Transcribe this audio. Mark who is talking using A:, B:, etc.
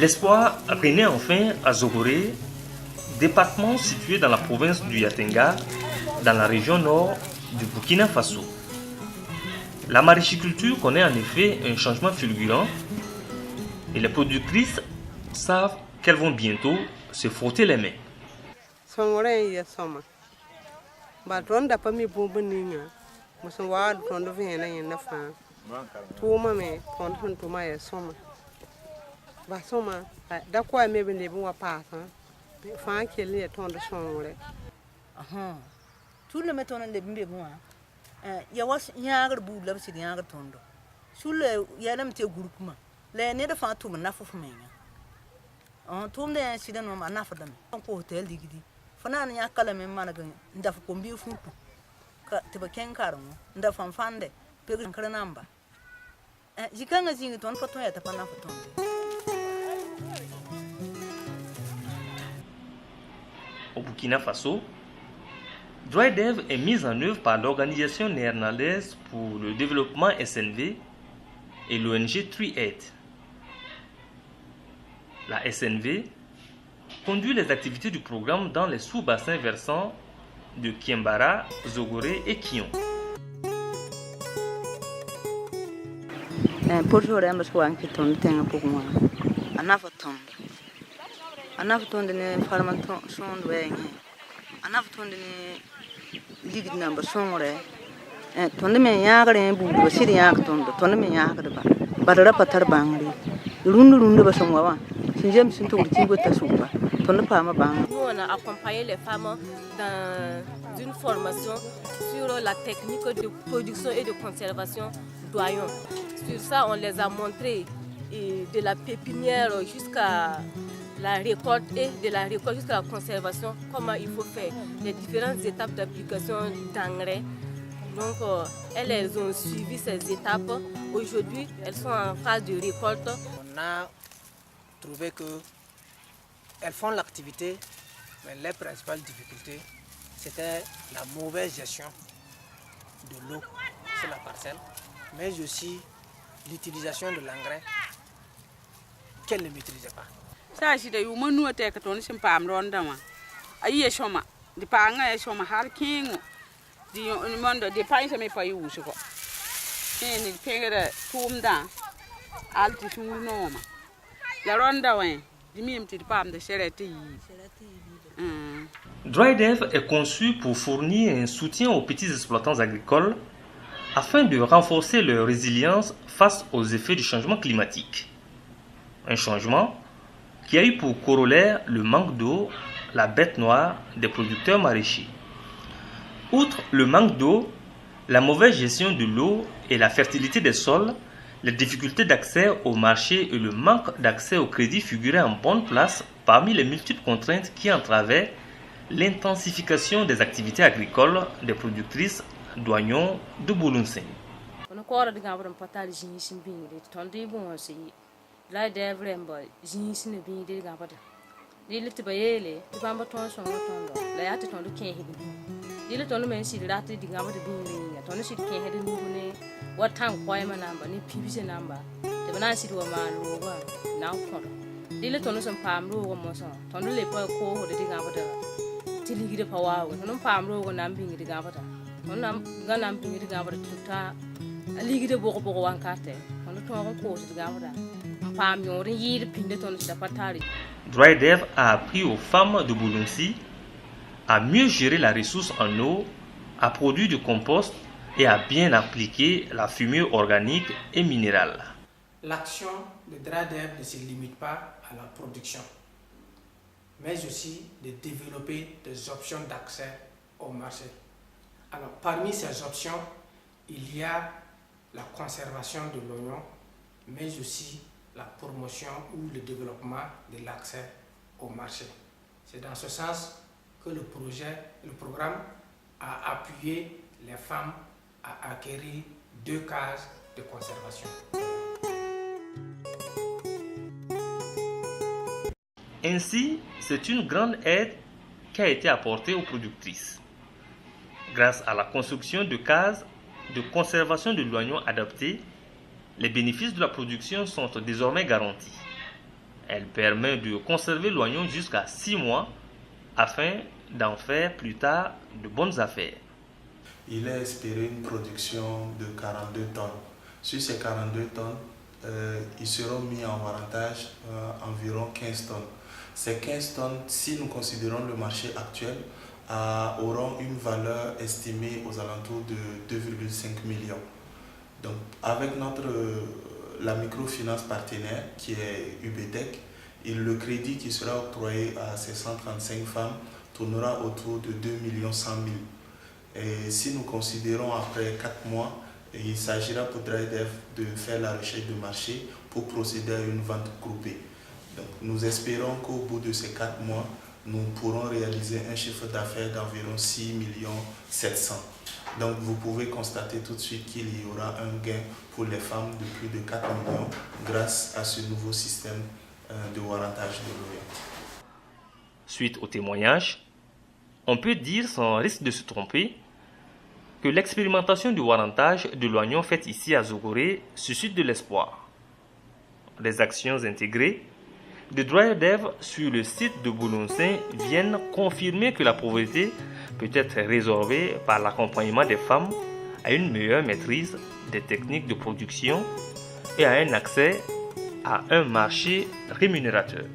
A: L'espoir renaît enfin à Zogoré, département situé dans la province du Yatenga, dans la région nord du Burkina Faso. La maraîchiculture connaît en effet un changement fulgurant et les productrices savent qu'elles vont bientôt se frotter les mains.
B: Tout le méthode de bimbo, ya was yagar bu lab si yagar tondo. Sule yalam te groupement. Les nez de fantôme n'a pas fait. On tourne un incident on n'a pas d'âme. On peut hôtel digidi. Fanan yakala me managan, ndaf kombi futu. Te ba ken karon, ndaf fanfande, pegu kranamba. Jikanga zingi ton photo ya tapana photo.
A: Au Burkina Faso, DryDev est mise en œuvre par l'Organisation néerlandaise pour le développement SNV et l'ONG 3Aid. La SNV conduit les activités du programme dans les sous-bassins versants de Kiembara, Zogoré et Kion.
B: Pour jouer un peu de temps, pour moi, anafutonde ne farmanton wenge anafutonde ne digid namba songre tonde me yaagre bu do siri yaag tonde me yaagre ba badara patar bangri rundu ba songwa wa sinjem sinto urtingo tasuba tonde pa ma bang.
C: Nous on a accompagné les femmes dans une formation sur la technique de production et de conservation d'oignons. Sur ça on les a montré de la pépinière jusqu'à la récolte et de la récolte jusqu'à la conservation, comment il faut faire, les différentes étapes d'application d'engrais. Donc, elles ont suivi ces étapes. Aujourd'hui, elles sont en phase de récolte.
D: On a trouvé qu'elles font l'activité, mais les principales difficultés, c'était la mauvaise gestion de l'eau sur la parcelle, mais aussi l'utilisation de l'engrais qu'elles ne maîtrisaient pas.
E: Sa shi da yu manu ta ka ton shin pam ron da ma ayi shoma di pa nga shoma har kingo di mondo di pa isa me pa yu shi ko ni pengere tum da alti shuru no ma la ron da wen di mim ti pam da shereti
A: DryDev est conçu pour fournir un soutien aux petits exploitants agricoles afin de renforcer leur résilience face aux effets du changement climatique. Un changement qui a eu pour corollaire le manque d'eau, la bête noire des producteurs maraîchers. Outre le manque d'eau, la mauvaise gestion de l'eau et la fertilité des sols, les difficultés d'accès au marché et le manque d'accès au crédit figuraient en bonne place parmi les multiples contraintes qui entravaient l'intensification des activités agricoles des productrices d'oignons de Boulounsen.
C: La devremba jinsine bi de gabata dile tibayele tibamba ton son tondo la yati tondo ken hedi dile tondo men si lati di gabata bi ni tondo si ken hedi ni ne watan kwai manamba ni pibise namba te bana si do malu wa na kodo dile tondo son pamro wo mo so tondo le pa ko ho de gabata tiligi de pawa wo tondo pamro wo nambi ni de gabata tondo nam ganam bi ni de gabata tuta ligi de boko wan karte tondo to ko de gabata.
A: DryDev a appris aux femmes de Boulounsi à mieux gérer la ressource en eau, à produire du compost et à bien appliquer la fumée organique et minérale.
D: L'action de DryDev ne se limite pas à la production, mais aussi de développer des options d'accès au marché. Alors, parmi ces options, il y a la conservation de l'oignon, mais aussi la promotion ou le développement de l'accès au marché. C'est dans ce sens que le programme a appuyé les femmes à acquérir 2 cases de conservation.
A: Ainsi, c'est une grande aide qui a été apportée aux productrices. Grâce à la construction de cases de conservation de l'oignon adaptées, les bénéfices de la production sont désormais garantis. Elle permet de conserver l'oignon jusqu'à 6 mois afin d'en faire plus tard de bonnes affaires.
F: Il est espéré une production de 42 tonnes. Sur ces 42 tonnes, ils seront mis en varantage environ 15 tonnes. Ces 15 tonnes, si nous considérons le marché actuel, auront une valeur estimée aux alentours de 2,5 millions. Donc, avec la microfinance partenaire qui est UBTEC, et le crédit qui sera octroyé à ces 135 femmes tournera autour de 2 100 000. Et si nous considérons après 4 mois, il s'agira pour DryDev de faire la recherche de marché pour procéder à une vente groupée. Donc, nous espérons qu'au bout de ces 4 mois, nous pourrons réaliser un chiffre d'affaires d'environ 6 700 000. Donc, vous pouvez constater tout de suite qu'il y aura un gain pour les femmes de plus de 4 millions grâce à ce nouveau système de warrantage de l'oignon.
A: Suite au témoignage, on peut dire sans risque de se tromper que l'expérimentation du warrantage de l'oignon faite ici à Zogoré suscite de l'espoir. Les actions intégrées de DryDev sur le site de Boulonsin viennent confirmer que la pauvreté peut être résorbée par l'accompagnement des femmes à une meilleure maîtrise des techniques de production et à un accès à un marché rémunérateur.